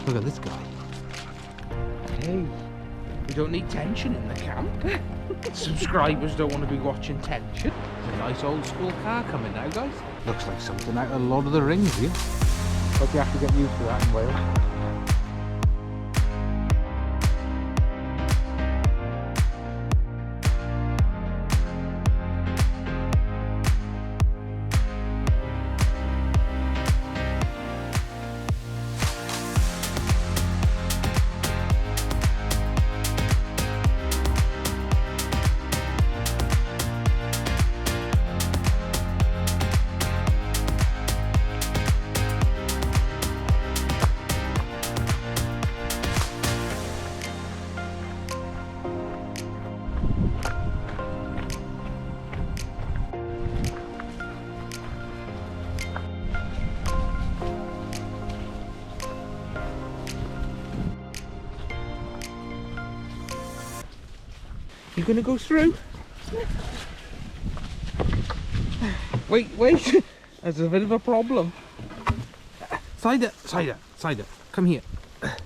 Look at this guy. Hey, we don't need tension in the camp. Subscribers don't want to be watching tension. There's a nice old school car coming now, guys. Looks like something out of Lord of the Rings here. But you have to get used to that in Wales. You gonna go through? Wait, wait. There's a bit of a problem. Side it, side it, side it. Come here. Oh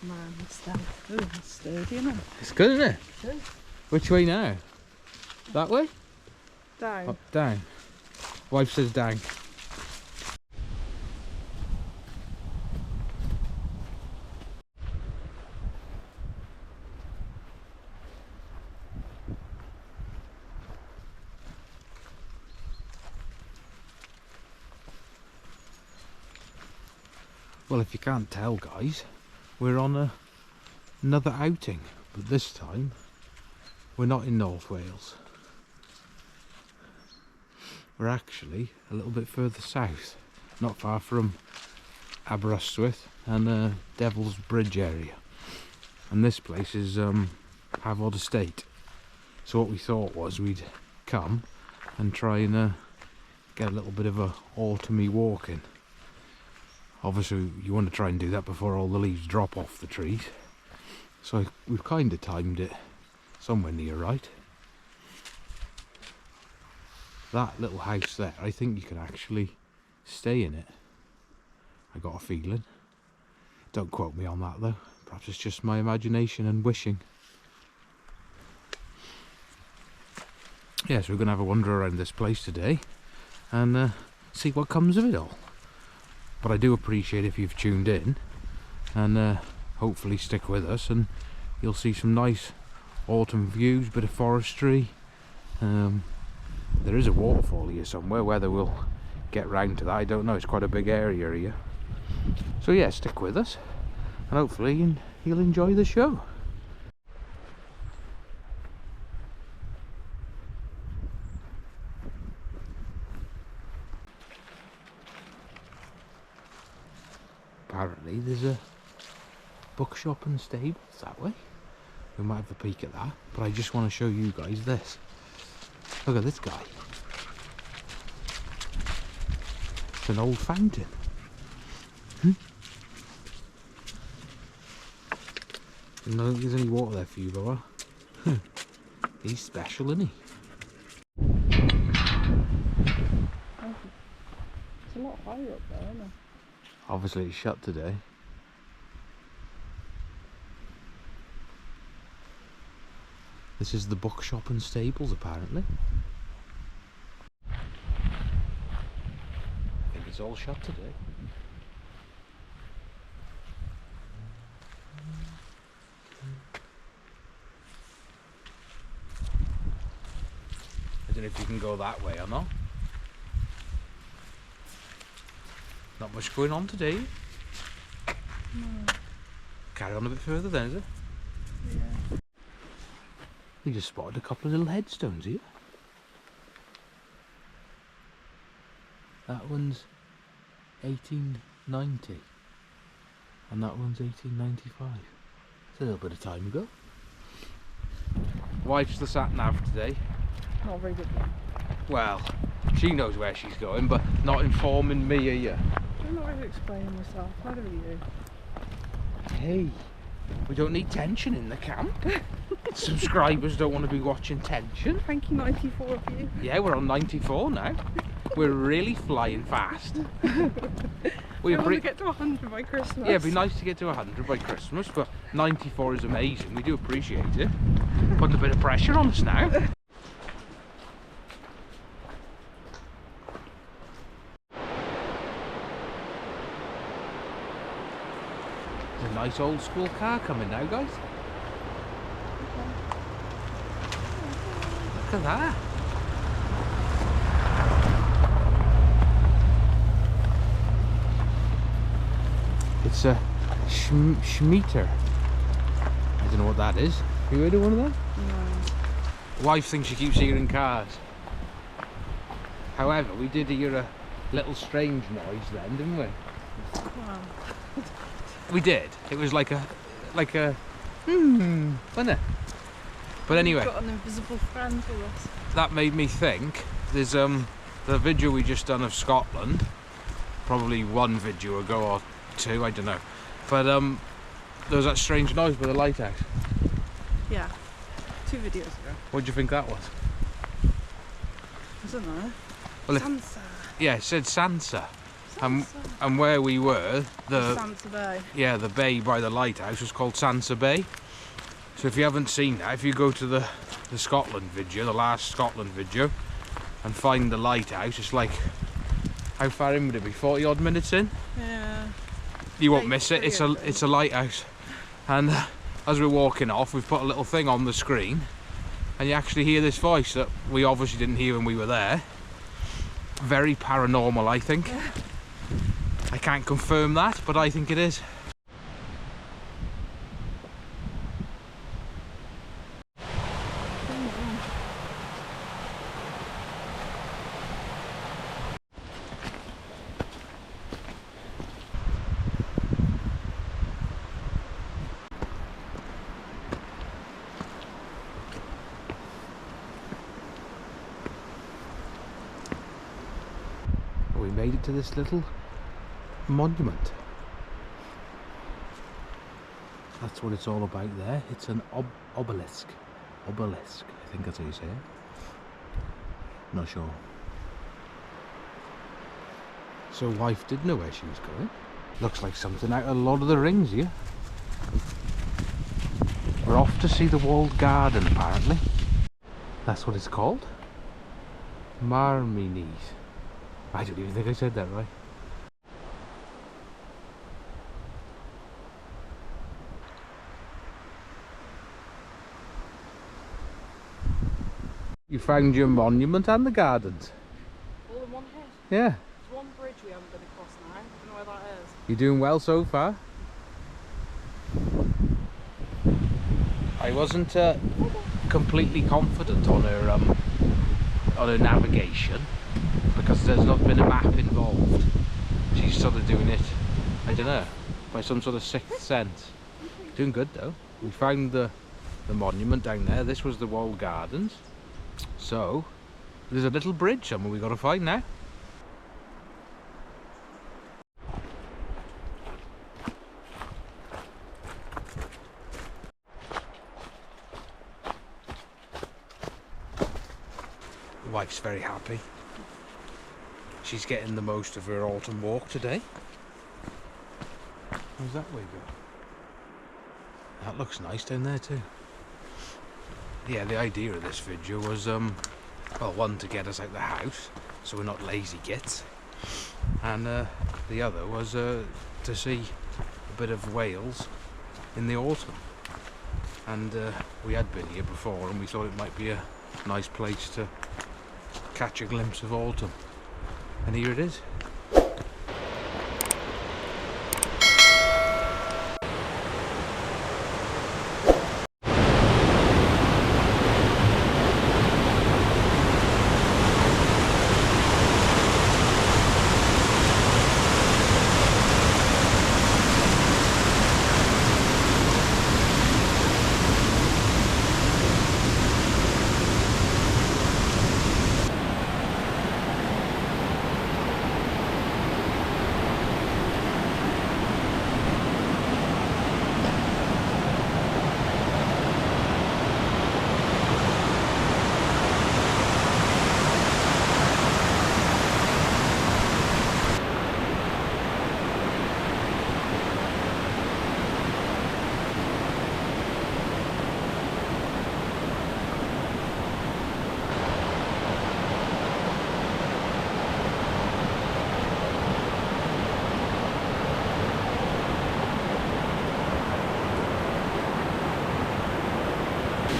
man, it's sturdy, isn't it? It's good, isn't it? It is. Which way now? That way? Down. Oh, down. Wife says down. Well, if you can't tell, guys, we're on another outing, but this time we're not in North Wales. We're actually a little bit further south, not far from Aberystwyth and Devil's Bridge area. And this place is Hafod Estate. So what we thought was we'd come and try and get a little bit of a autumny walk in. Obviously you want to try and do that before all the leaves drop off the trees, so we've kind of timed it somewhere near right. That little house there, I think you can actually stay in it. I got a feeling. Don't quote me on that though, perhaps it's just my imagination and wishing. Yeah, so we're going to have a wander around this place today and see what comes of it all. But I do appreciate if you've tuned in and hopefully stick with us, and you'll see some nice autumn views, bit of forestry. There is a waterfall here somewhere, whether we'll get round to that I don't know. It's quite a big area here. So yeah, stick with us and hopefully you'll enjoy the show. Apparently there's a bookshop and stables that way. We might have a peek at that, but I just want to show you guys this. Look at this guy. It's an old fountain. I don't think there's any water there for you, Baba. He's special, isn't he? It's a lot higher up there, isn't it? Obviously it's shut today. This is the bookshop and stables apparently. I think it's all shut today. I don't know if you can go that way or not. Not much going on today. No. Carry on a bit further then, is it? Yeah. We just spotted a couple of little headstones here. That one's 1890 and that one's 1895. It's a little bit of time ago. Wife's the sat nav today. Not a very good one. Well, she knows where she's going, but not informing me, are you? I'm not really explaining myself. How do you? Hey, We don't need tension in the camp. Subscribers don't want to be watching tension. Thank you, 94 of you. Yeah, we're on 94 now. We're really flying fast. We want to get to 100 by Christmas. Yeah, it'd be nice to get to 100 by Christmas, but 94 is amazing. We do appreciate it. Putting a bit of pressure on us now. There's a nice old school car coming now, guys. Look at that. It's a Schmeater. I don't know what that is. Have you heard of one of them? No. Wife thinks she keeps hearing cars. However, we did hear a little strange noise then, didn't we? Wow. We did. It was like a wasn't it? But anyway, We've got an invisible friend with us. that made me think. There's the video we just done of Scotland, probably one video ago or two, I don't know. But there was that strange noise by the lighthouse. Yeah. 2 videos ago. What do you think that was? I don't know. Well, Sansa. Yeah, it said Sansa. Sansa. And where we were, Sansa Bay. yeah, the bay by the lighthouse was called Sansa Bay. So if you haven't seen that, if you go to the Scotland video, the last Scotland video, and find the lighthouse, it's like, how far in would it be? 40 odd minutes in? Yeah. You won't miss it. It's a lighthouse. And as we're walking off, we've put a little thing on the screen, and you actually hear this voice that we obviously didn't hear when we were there. Very paranormal, I think. I can't confirm that, but I think it is. We made it to this little monument. That's what it's all about there. It's an obelisk. Obelisk, I think that's how you say it. Not sure. So wife did know where she was going. Looks like something out of Lord of the Rings here. We're off to see the walled garden apparently. That's what it's called. Marminis. I don't even think I said that right. You found your monument and the gardens. All in one hit. Yeah. There's one bridge we haven't been across now. I don't know where that is. You're doing well so far. I wasn't completely confident on her navigation because there's not been a map involved. She's sort of doing it, I don't know, by some sort of sixth sense. Doing good though. We found the monument down there. This was the walled gardens. So there's a little bridge somewhere we got to find now. Wife's very happy. She's getting the most of her autumn walk today. How's that way go? That looks nice down there too. Yeah, the idea of this video was, well, one, to get us out the house, so we're not lazy gits, and the other was to see a bit of Wales in the autumn. And we had been here before, and we thought it might be a nice place to catch a glimpse of autumn. And here it is.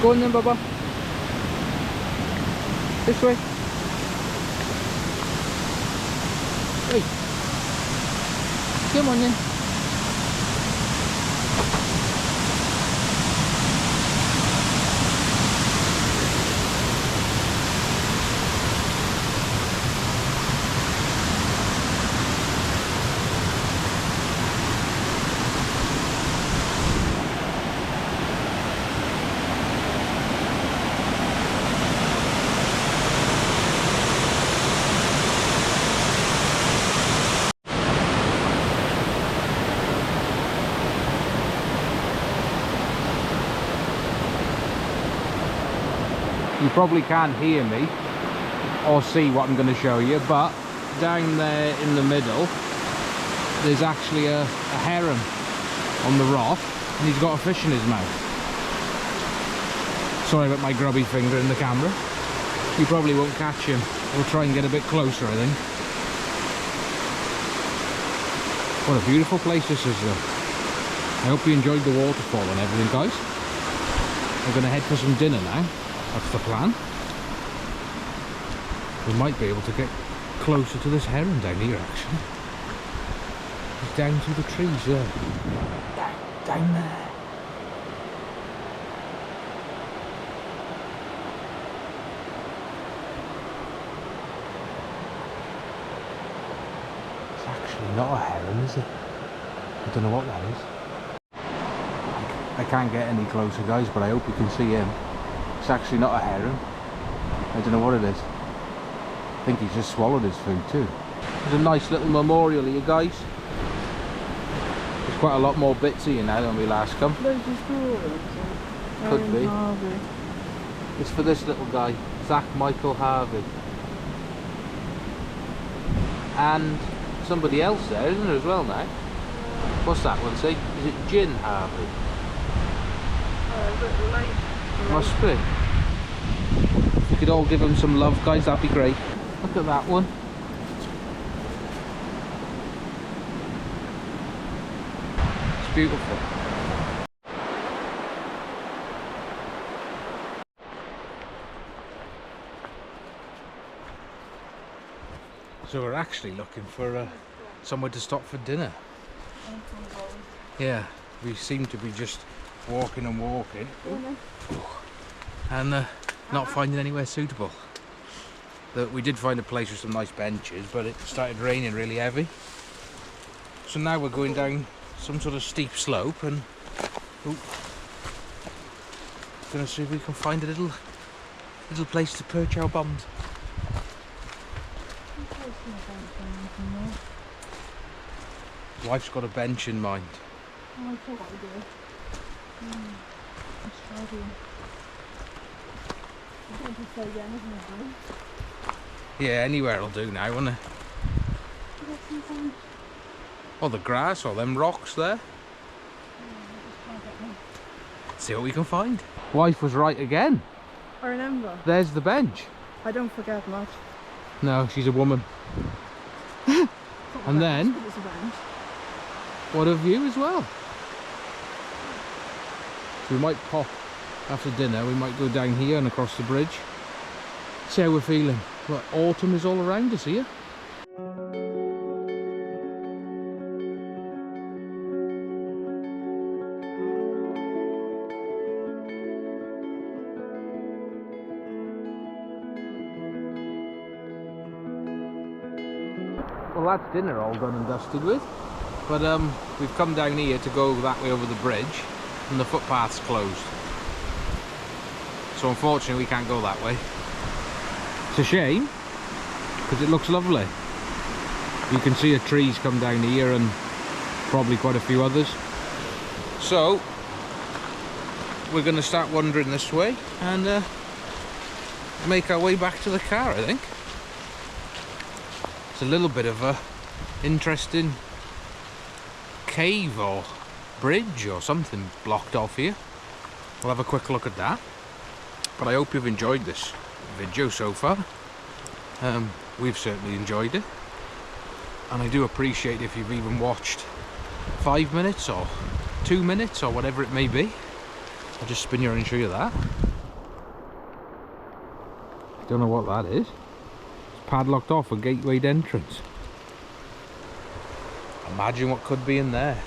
Go on then, Bubba. This way. Hey. Come on then. You probably can't hear me or see what I'm going to show you, but down there in the middle there's actually a heron on the rock, and he's got a fish in his mouth. Sorry about my grubby finger in the camera. You probably won't catch him. We'll try and get a bit closer, I think. What a beautiful place this is though. I hope you enjoyed the waterfall and everything, guys. We're going to head for some dinner now. That's the plan. We might be able to get closer to this heron down here, actually. He's down through the trees there. Down there. It's actually not a heron, is it? I don't know what that is. I can't get any closer, guys, but I hope you can see him. It's actually not a heron. I don't know what it is. I think he's just swallowed his food too. There's a nice little memorial here, guys. There's quite a lot more bits here now than we last come. Could be. Harvey. It's for this little guy, Zach Michael Harvey. And somebody else there, isn't there, as well now? What's that one say? Is it Gin Harvey? Must be. If you could all give him some love, guys, that'd be great. Look at that one. It's beautiful. So we're actually looking for somewhere to stop for dinner. Yeah, we seem to be just walking and walking and not finding anywhere suitable. We did find a place with some nice benches, but it started raining really heavy. So now we're going down some sort of steep slope and gonna see if we can find a little place to perch our bums. Wife's got a bench in mind. Oh, I thought I did. Australia. I think it's so young, isn't it? Yeah, anywhere will do now, won't it? Oh, the grass or them rocks there. See what we can find. Wife was right again. I remember. There's the bench. I don't forget much. No, she's a woman. And then, what a view as well. So we might pop after dinner, we might go down here and across the bridge. See how we're feeling. Look, autumn is all around us here. Well, that's dinner all done and dusted with, but we've come down here to go that way over the bridge and the footpath's closed, so unfortunately we can't go that way. It's a shame because it looks lovely. You can see the trees come down here and probably quite a few others, so we're going to start wandering this way and make our way back to the car, I think. It's a little bit of a interesting cave or bridge or something blocked off here. We'll have a quick look at that. But I hope you've enjoyed this video so far. We've certainly enjoyed it. And I do appreciate if you've even watched 5 minutes or 2 minutes or whatever it may be. I'll just spin you around and show you that. Don't know what that is. It's padlocked off a gatewayed entrance. Imagine what could be in there.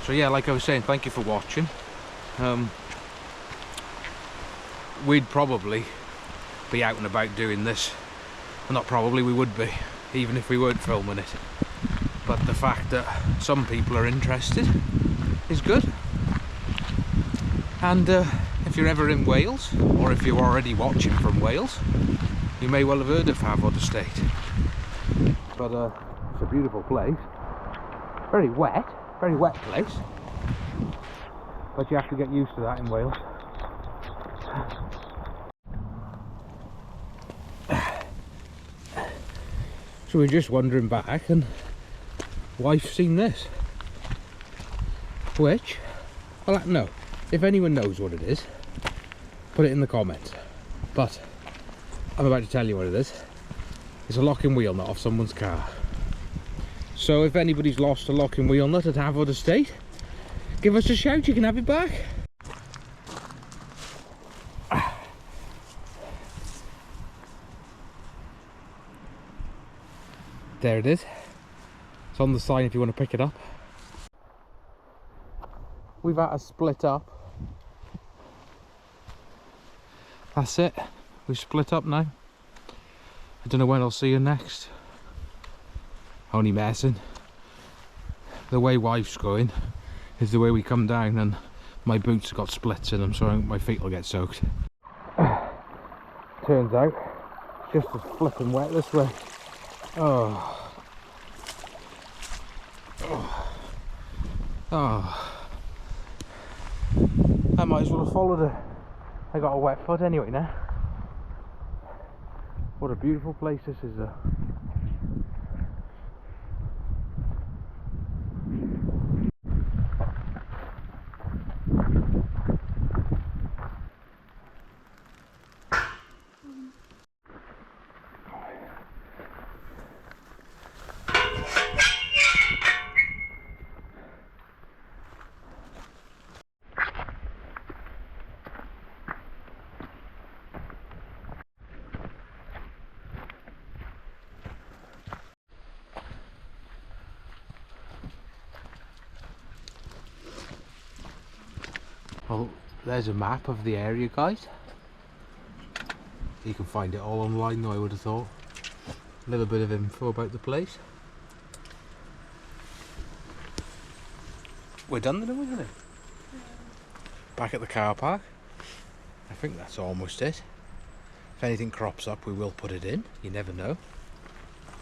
So yeah, like I was saying, thank you for watching. We'd probably be out and about doing this. Well, not probably, we would be, even if we weren't filming it. But the fact that some people are interested is good. And if you're ever in Wales, or if you're already watching from Wales, you may well have heard of Hafod Estate. But it's a beautiful place. Very wet place. But you have to get used to that in Wales. So we're just wandering back, and wife's seen this. Which, well, no. If anyone knows what it is, put it in the comments. But I'm about to tell you what it is. It's a locking wheel nut off someone's car. So if anybody's lost a locking wheel nut at Hafod Estate, give us a shout, you can have it back. There it is. It's on the sign if you want to pick it up. We've had to split up. That's it. We've split up now. I don't know when I'll see you next. Only messing. The way wife's going is the way we come down, and my boots got splits in them, so my feet will get soaked. Turns out it's just as flipping wet this way. Oh. Oh. Oh. I might as well have followed her. I got a wet foot anyway now. What a beautiful place this is though. Well, there's a map of the area, guys. You can find it all online though, I would have thought. A little bit of info about the place. We're done then, isn't it? Yeah. Back at the car park. I think that's almost it. If anything crops up, we will put it in. You never know.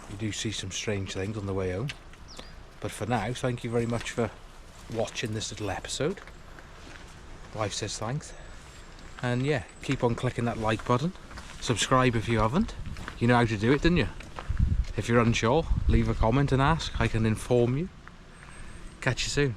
You do see some strange things on the way home. But for now, thank you very much for watching this little episode. Wife says thanks. And yeah, keep on clicking that like button. Subscribe if you haven't. You know how to do it, don't you? If you're unsure, leave a comment and ask. I can inform you. Catch you soon.